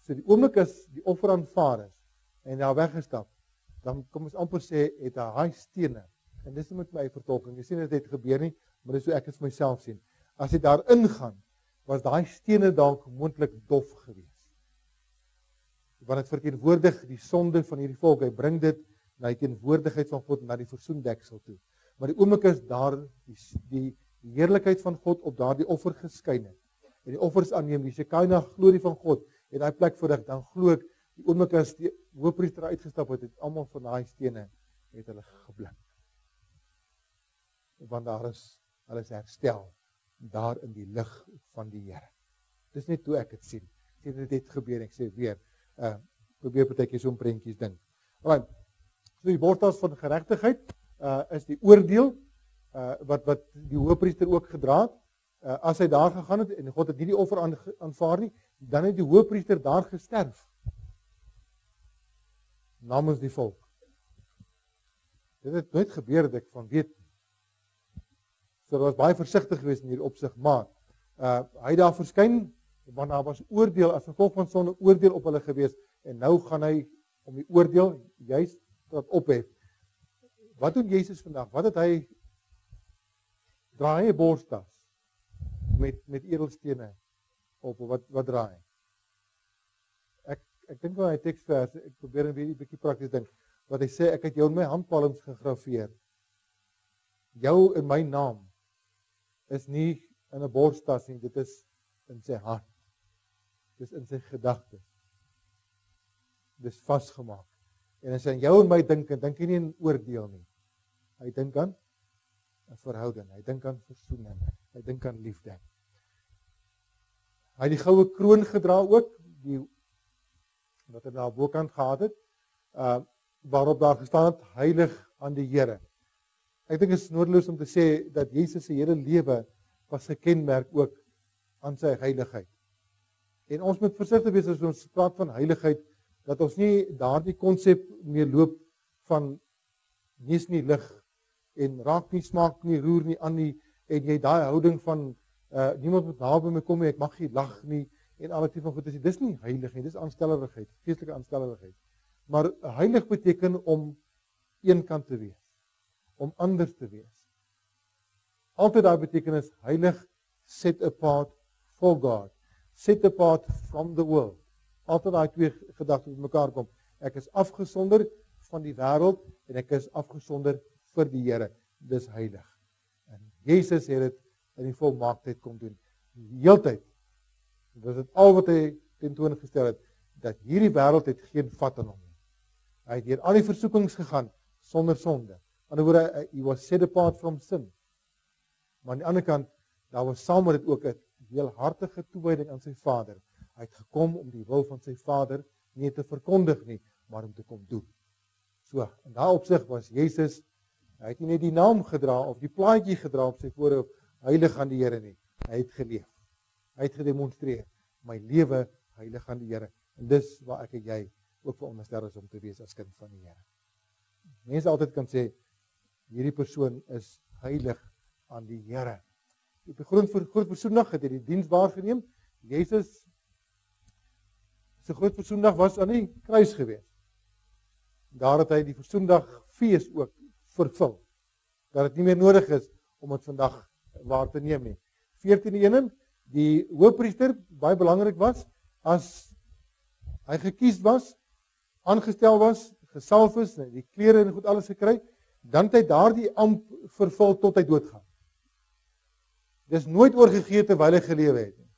So die oomblik as die offer aanvaar is en daar weggestap, dan kom ons amper sê het hy stene. En dis nie met my vertolking. Jy sien dit het gebeur nie, maar dis hoe ek dit vir myself sien. As jy daar ingaan, was daai stene dalk moontlik dof geweest. Want dit verteenwoordig die sonde van hierdie volk. Hy bring dit na die teenwoordigheid van God na die versoendeksel toe. Maar die oomblik is daar die heerlikheid van God op daardie offer geskyn het. En die offers aanneem, die Shekinah glorie van God en daai plek voordig, dan glo ek die oomblik as die hoëpriester uitgestap het almal van daai stene het hulle geblink. Want hulle is herstel daar in die lig van die Here. Dis net hoe ek dit sien. Ek sê dit het gebeur, ek sê weer, probeer partykeer so 'n prentjies dink. Alraai. So die borstas van geregtigheid is die oordeel wat die hoëpriester ook gedra het. As hy daar gegaan het en God het nie die offer aanvaar nie, dan het die hoëpriester daar gesterf namens die volk. Dit het nooit gebeur dat ek van weet nie. So hulle was baie versigtig geweest in hierdie opsig, maar hy daar verskyn, want daar was oordeel as gevolg van sonde oordeel op hulle gewees, en nou gaan hy om die oordeel juist dat ophef. Wat doen Jesus vandag? Wat het hy? Draai hy 'n borstas met edelstene op, wat draai hy? Ek dink aan hy teksvers, ek probeer weer 'n bietjie prakties dink, wat hy sê, ek het jou in my handpalms gegraveer. Jou in my naam is nie in 'n borstas nie, dit is in sy hart. Dis in sy gedagtes. Dis vasgemaak. En as hy aan jou en my dink hy nie aan oordeel nie. Hy dink aan 'n verhouding, hy dink aan versoening, hy dink aan liefde. Hy het die goue kroon gedra ook, wat hy na die bokant gehad het, waarop daar gestaan het, heilig aan die Here. Ek dink dit is noodloos om te sê dat Jesus se hele lewe was gekenmerk ook aan sy heiligheid. En ons moet versigtig wees as ons praat van heiligheid, dat ons nie daardie konsep meer loop van neus nie lig en raak nie, smaak nie, roer nie aan nie, en jy daai houding van niemand moet naby my kom nie, ek mag nie lag nie, en al die van goed, dis nie heilig nie, dis aanstellerigheid, geestelike aanstellerigheid. Maar heilig beteken om eenkant te wees, om anders te wees. Altyd daai betekenis, heilig, set apart for God, set apart from the world. Altyd daai twee gedagtes met mekaar kom. Ek is afgesonder van die wêreld en ek is afgesonder vir die Here. Dis heilig. En Jesus het dit in die volmaaktheid kom doen. Die heeltyd. Dit is al wat hy tentoongestel het, dat hierdie wêreld het geen vat aan hom nie. Hy het deur al die versoekings gegaan sonder sonde. Aan die ander woorde, he was set apart from sin. Maar aan die ander kant, daar was saam met dit ook 'n heelhartige toewyding aan sy Vader. Hy het gekom om die wil van sy Vader nie te verkondig nie, maar om te kom doen. So, in daai opsig was Jesus, hy het nie net die naam gedra of die plaatjie gedra op sy voorhoof, heilig aan die Here nie. Hy het geleef. Hy het gedemonstreer, my lewe heilig aan die Here. En dis waar ek en jy ook veronderstel is om te wees as kind van die Here. Mense altyd kan sê, hierdie persoon is heilig aan die Here. Op die groot versoendag het hy die diens waargeneem. Jesus se groot versoendag was aan die kruis gewees. Daar het hy die versoendag fees ook vervul. Dat dit nie meer nodig is om dit vandag waar te neem nie. 14:1, die hoofpriester, baie belangrik was, as hy gekies was, aangestel was, gesalf is, die klere en goed alles gekry, dan het hy daardie amp vervul tot hy doodgaan. Dis nooit oorgegee terwyl hy gelewe het nie.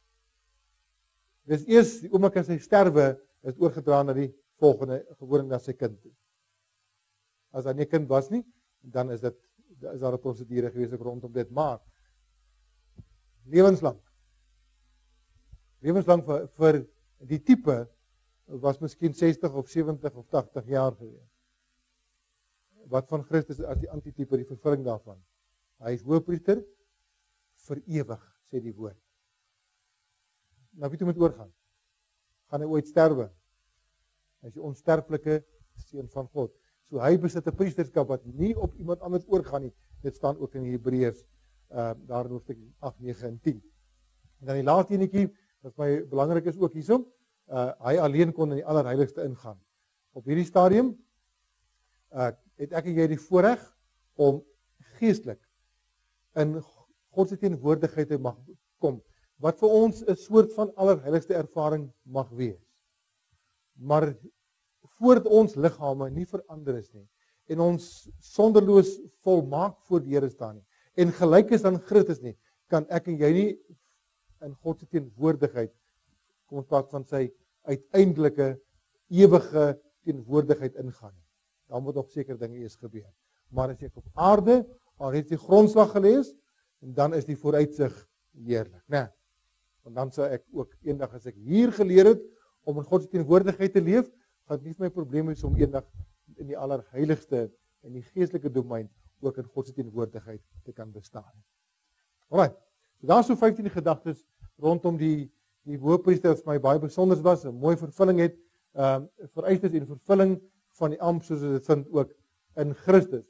Dis eers die oomblik as hy sterwe is oorgedra na die volgende, gewoonlik na sy kind toe. As hy nie 'n kind was nie, dan is daar 'n prosedure gewees rondom dit, maar lewenslang vir die tipe was miskien 60 of 70 of 80 jaar gewees. Wat van Christus as die antitipe, die vervulling daarvan. Hy is hoofpriester vir ewig, sê die woord. Nou wie toe moet oorgaan? Gaan hy ooit sterwe? Hy is die onsterflike seun van God. So hy besit 'n priesterskap wat nie op iemand anders oorgaan nie. Dit staan ook in Hebreërs, daar in hoofstuk 8, 9 en 10. En dan die laaste enetjie, wat my belangrik is ook hierso, hy alleen kon in die allerheiligste ingaan. Op hierdie stadium het ek en jy die voorreg om geestelik in God se teenwoordigheid te mag kom, wat vir ons 'n soort van allerheiligste ervaring mag wees. Maar voordat ons liggame nie verander is nie, en ons sonderloos volmaak voor die Here staan nie, en gelyk is aan Christus nie, kan ek en jy nie in God se teenwoordigheid, kom ons praat van sy uiteindelike, ewige teenwoordigheid ingaan nie. Dan moet nog seker dinge eers gebeur. Maar as ek op aarde, al het die grondslag gelees, en dan is die vooruitsig heerlik, né? Want dan sal ek ook eendag as ek hier geleer het om in God se teenwoordigheid te leef, gaan dit nie my probleem wees om eendag in die allerheiligste en die geestelike domein ook in God se teenwoordigheid te kan bestaan. Alright. So daar so 15 gedagtes rondom die hoofpriester wat vir my baie besonder was, 'n mooi vervulling het, vereistes en vervulling van die amp soos dit vind ook in Christus.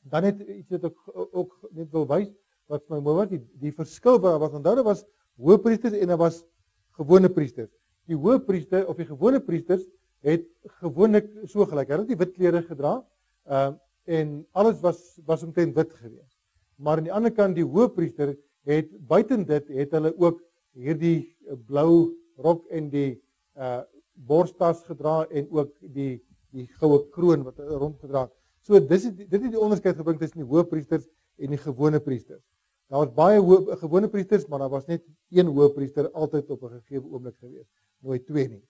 Dan het iets wat ek ook net wil wys, wat vir my mooi was, die verskil wat onthou, daar was hoëpriesters en daar was gewone priesters. Die hoëpriester of die gewone priesters het gewoonlik so gelyk. Hulle het die wit klere gedra, en alles was omtrent wit geweest. Maar aan die ander kant, die hoëpriester het buiten dit het hulle ook hierdie blou rok en die borstas gedra en ook die goue kroon wat rondgedra het. So dit het die onderskeid gebring tussen die hoëpriesters en die gewone priesters. Daar was baie gewone priesters, maar daar was net een hoëpriester altyd op 'n gegee oomblik geweest, nooit twee nie.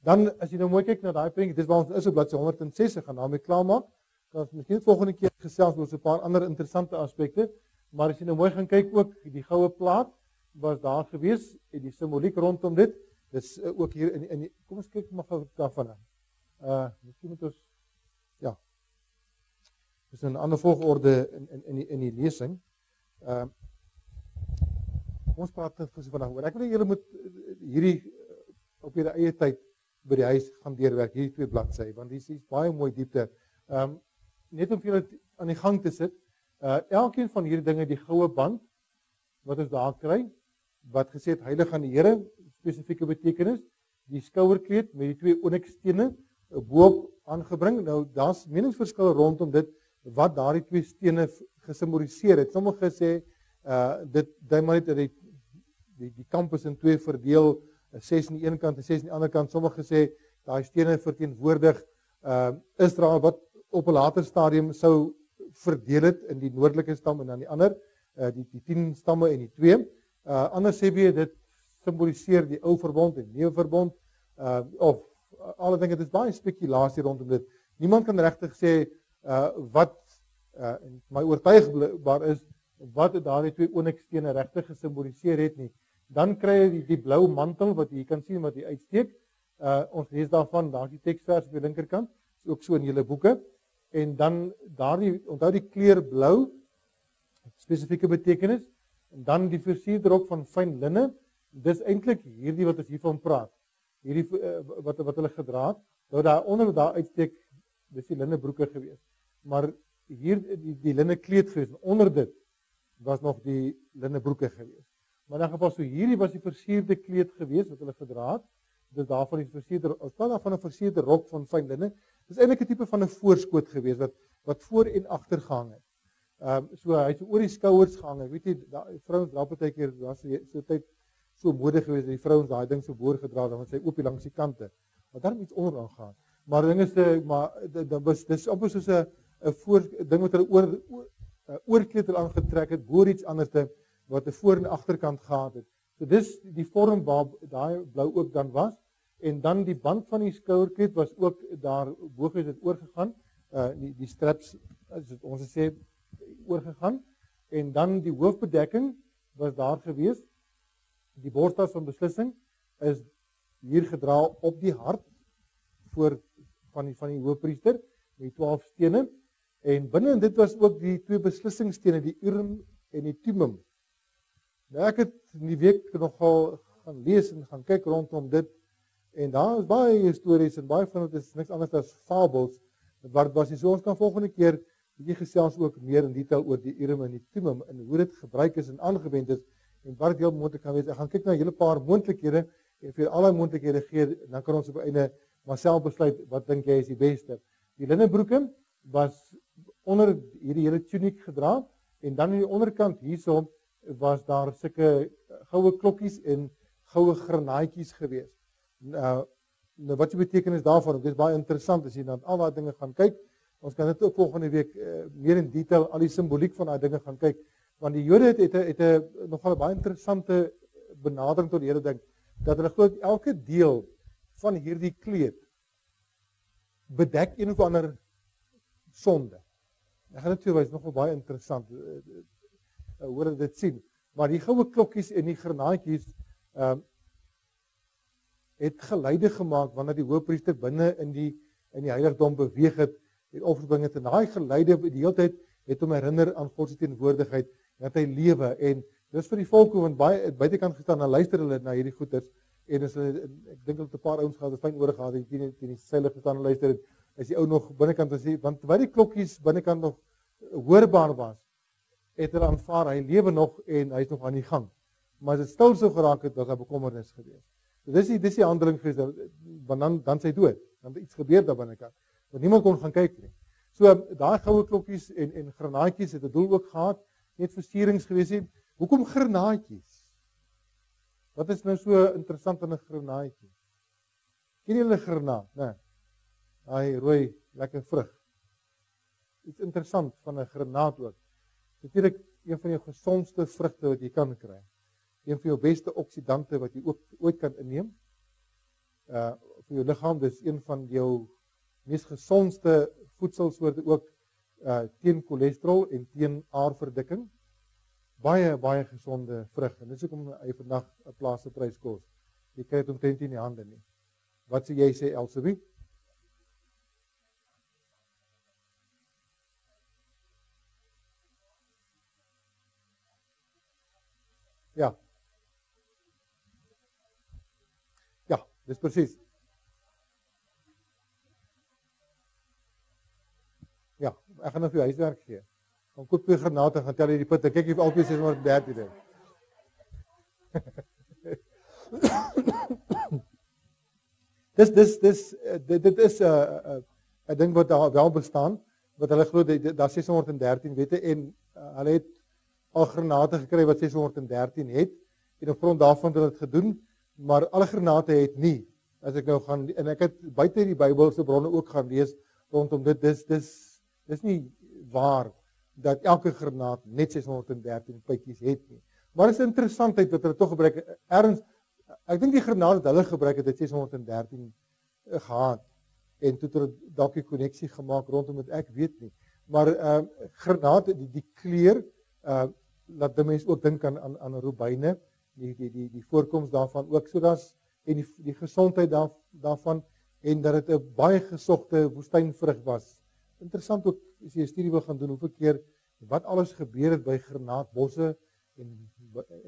Dan as jy nou mooi kyk na daai prentjie, dis waar ons is op bladsy 106, ek gaan daarmee klaarmaak. Kan ons miskien volgende keer gesels oor so 'n paar ander interessante aspekte, maar as jy nou mooi gaan kyk ook, die goue plaat was daar gewees en die simboliek rondom dit. Dis ook hier in die, kom ons kyk maar gou daarvan. Miskien moet ons dis 'n ander volgorde in die lesing. Ons praat vir so vandag oor. Ek wil julle moet hierdie op julle eie tyd by die huis gaan deurwerk, hierdie 2 bladsye, want dis baie mooi diepte. Net om vir julle aan die gang te sit. Elkeen van hierdie dinge, die goue band wat ons daar kry, wat gesê het heilig aan die Here, spesifieke betekenis, die skouerkleed met die 2 onyxstene bo-op aangebring. Nou daar's meningsverskille rondom dit wat daardie 2 stene gesimboliseer het. Sommige sê dit dui maar net dat die kamp is in 2 verdeel, 6 aan die een kant en 6 aan die ander kant. Sommige sê daai stene verteenwoordig Israel wat op 'n later stadium sou verdeel het in die noordelike stam en dan die ander, die 10 stamme en die 2. Anders sê wie dit simboliseer die ou verbond en nuwe verbond, of alle dinge. Dit is baie spekulasie rondom dit. Niemand kan regtig sê wat my oortuigbaar is wat daardie 2 onyxstene regtig gesimboliseer het nie. Dan kry jy die blou mantel wat jy kan sien wat hier uitsteek. Ons lees daarvan, daar's die teksvers op die linkerkant, is ook so in julle boeke. En dan onthou die kleur blou, spesifieke betekenis, en dan die versierde rok van fyn linne. Dis eintlik hierdie wat ons hiervan praat. Hierdie wat hulle gedra het. Nou daaronder daar uitsteek, dis die linnebroeke gewees. Maar hier die linne kleed gewees, onder dit was nog die linnebroeke gewees. Maar in 'n geval so hierdie was die versierde kleed gewees wat hulle gedra het. Dis daarvan die versierde, ons praat daarvan 'n versierde rok van fyn linne. Dis eintlik 'n tipe van 'n voorskoot gewees wat voor en agter gehang het. So hy het so oor die skouers gehang. Weet jy, vrouens dra partykeer, daar's so tyd so mode gewees dat die vrouens daai ding so boor gedra het, dan sy oop langs die kante. Maar daar het iets onder aangaan. Maar ding is dis amper soos 'n ding wat hulle oorkleed aangetrek het, boor iets anderste wat 'n voor en agterkant gehad het. So dis die vorm waar daai blou ook dan was. En dan die band van die skouerkleed was ook daar bo het oorgegaan. Die straps, ons sê oorgegaan. En dan die hoofbedekking was daar gewees. Die borstas van beslissing is hier gedra op die hart van die hoofpriester met die 12 stene. En binne in dit was ook die 2 beslissingsstene, die Urim en die Thummim. Nou ek het in die week nogal gaan lees en gaan kyk rondom dit. En daar is baie stories en baie van dit is niks anders as fables. Wat was so ons kan volgende keer bietjie gesels ook meer in detail oor die Urim en die Thummim en hoe dit gebruik is en aangewend is en wat dit heel moontlik kan wees. Ek gaan kyk na 'n hele paar moontlikhede en vir al die moontlikhede gee, dan kan ons op 'n einde maar self besluit wat dink jy is die beste. Die linnebroeke was onder hierdie hele tuniek gedra en dan aan die onderkant hierso was daar sulke goue klokkies en goue granaatjies gewees. Nou wat die betekenis daarvan, dit is baie interessant as jy dan al daai dinge gaan kyk. Ons kan dit ook volgende week meer in detail al die simboliek van daai dinge gaan kyk, want die Jode het 'n nogal baie interessante benadering tot die Here ding, dat hulle glo elke deel van hierdie kleed bedek een of ander sonde. Ek gaan dit vir wys, nogal baie interessant hoe dit sien. Maar die goue klokkies en die granaatjies het geluide gemaak wanneer die hoofpriester binne in die heiligdom beweeg het en offers bring het. En daai geluide die hele tyd het hom herinner aan God se teenwoordigheid en dat hy lewe. En dis vir die volk want baie buitekant gestaan en luister hulle na hierdie goeters. En as hulle, ek dink hulle het 'n paar ouens gehad wat fyn ore gehad het teen die seile gestaan en luister het. as die ou nog binnekant was, want terwyl die klokkies binnekant nog hoorbaar was, het hulle aanvaar, hy lewe nog en hy is nog aan die gang. Maar as dit stil sou geraak het, was daar bekommernis geweest. So dis die handeling geweest, want dan sy dood, dan het iets gebeur daar binnekant, want niemand kon gaan kyk nie. So daai goue klokkies en granaatjies het 'n doel ook gehad, net versierings geweest het. Hoekom granaatjies? Wat is nou so interessant aan 'n granaatjie? Ken julle 'n granaat, né? Daai rooi lekker vrug. Iets interessant van 'n granaat ook. Natuurlik een van jou gesondste vrugte wat jy kan kry. Een van jou beste oksidante wat jy ook ooit kan inneem. Vir jou liggaam, dis een van jou mees gesondste voedselsoorte ook teen cholesterol en teen aarverdikking. Baie gesonde vrug. En dis hoekom hy vandag 'n plaaslike prys kos. Jy kry dit omtrent nie in die hande nie. Wat sê jy sê Elsabie? Ja. Ja, dis presies. Ja, ek gaan nou vir jou huiswerk gee. Gaan koop 2 granate, gaan tel jy die putte. Kyk of albei 613 is. Dit is 'n ding wat daar wel bestaan, wat hulle glo daar 613 wette en hulle het al granate gekry wat 613 het en op grond daarvan het hulle dit gedoen, maar alle granate het nie. As ek nou gaan en ek het buite die Bybelse bronne ook gaan lees rondom dit, dis nie waar dat elke granaat net 613 pytjies het nie. Maar dit is 'n interessantheid wat hulle tog gebruik. Ek dink die granaat wat hulle gebruik het 613 gehad en toe het hulle dalk 'n koneksie gemaak rondom dit, ek weet nie. Maar granate, die kleur laat die mens ook dink aan robyne, die voorkoms daarvan ook, so daar's en die gesondheid daarvan en dat dit 'n baie gesogte woestynvrug was. Interessant ook as jy 'n studie wil gaan doen hoeveel keer wat alles gebeur het by granaatbosse en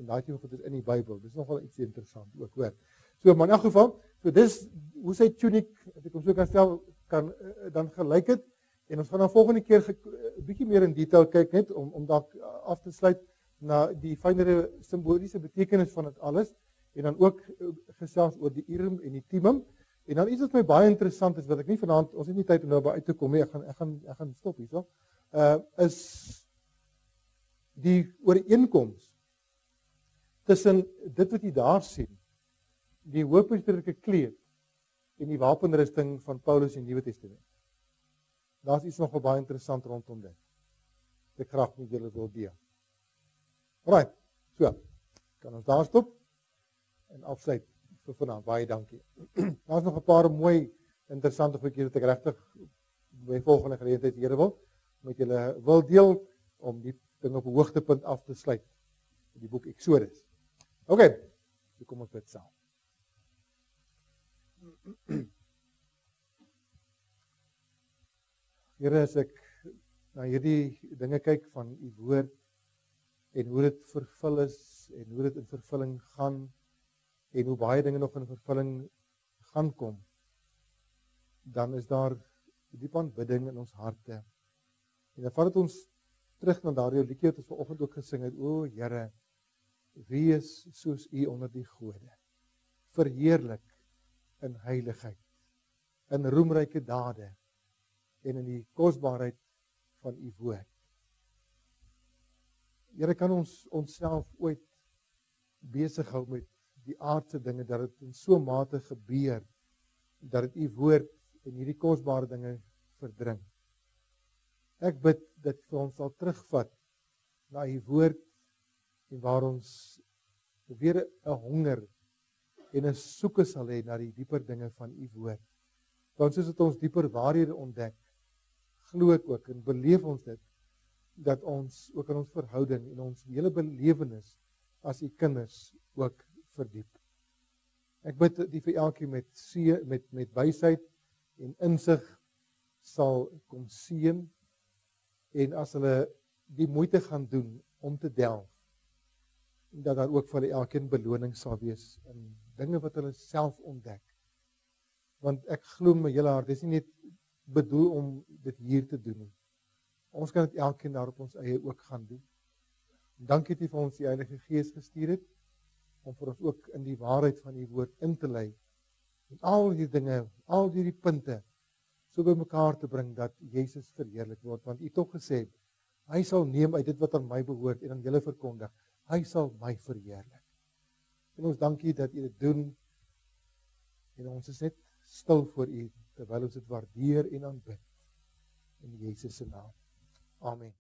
daai tipe goed is in die Bybel. Dis nogal iets interessant ook, hoor. So maar in elk geval, so dis hoe sy tuniek, as ek hom so kan stel, kan dan gelyk het. En ons gaan dan volgende keer 'n bietjie meer in detail kyk net om dalk af te sluit na die fynere simboliese betekenis van dit alles en dan ook gesels oor die Urim en die Thummim. En dan iets wat my baie interessant is wat ek nie vanaand, ons het nie tyd om daarby uit te kom nie. Ek gaan stop hierso. Is die ooreenkoms tussen dit wat jy daar sien, die hoofpriesterlike kleed en die wapenrusting van Paulus in die Nuwe Testament. Daar's iets nogal baie interessant rondom dit. Ek graag met julle wil deel. Right. So, kan ons daar stop en afsluit vir vanaand. Baie dankie. Daar's nog 'n paar mooi interessante goedjies wat ek regtig by volgende geleentheid Here wil met julle wil deel om die ding op 'n hoogtepunt af te sluit. Die boek Exodus. Okay. So kom ons bid saam. Here, as ek na hierdie dinge kyk van u woord en hoe dit vervul is en hoe dit in vervulling gaan en hoe baie dinge nog in vervulling gaan kom, dan is daar diep aanbidding in ons harte. En dan vat dit ons terug na daardie liedjie wat ons vanoggend ook gesing het. O Here, wie is soos u onder die gode? Verheerlik in heiligheid, in roemryke dade en in die kosbaarheid van u woord. Here, kan ons onsself ooit besig hou met die aardse dinge, dat dit in so 'n mate gebeur, dat dit u woord en hierdie kosbare dinge verdring. Ek bid dat vir ons sal terugvat na u woord en waar ons weer 'n honger en 'n soeke sal hê na die dieper dinge van u woord. Want soos dit ons dieper waarhede ontdek, glo ek ook en beleef ons dit, dat ons ook in ons verhouding en ons hele belewenis as u kinders ook verdiep. Ek bid dat u vir elkeen met wysheid en insig sal kom seën en as hulle die moeite gaan doen om te delf, dat daar ook vir hulle elkeen beloning sal wees in dinge wat hulle self ontdek. Want ek glo my hele hart, dis nie net bedoel om dit hier te doen nie. Ons kan dit elkeen daar op ons eie ook gaan doen. Dankie dat U vir ons die Heilige Gees gestuur het, om vir ons ook in die waarheid van die woord in te lei, en al die dinge, al die punte, so by mekaar te bring, dat Jesus verheerlik word, want U het ook gesê, hy sal neem uit dit wat aan my behoort, en aan julle verkondig, hy sal my verheerlik. En ons dankie dat U dit doen, en ons is net stil voor U, terwyl ons dit waardeer en aanbid, in Jesus se naam. Amen.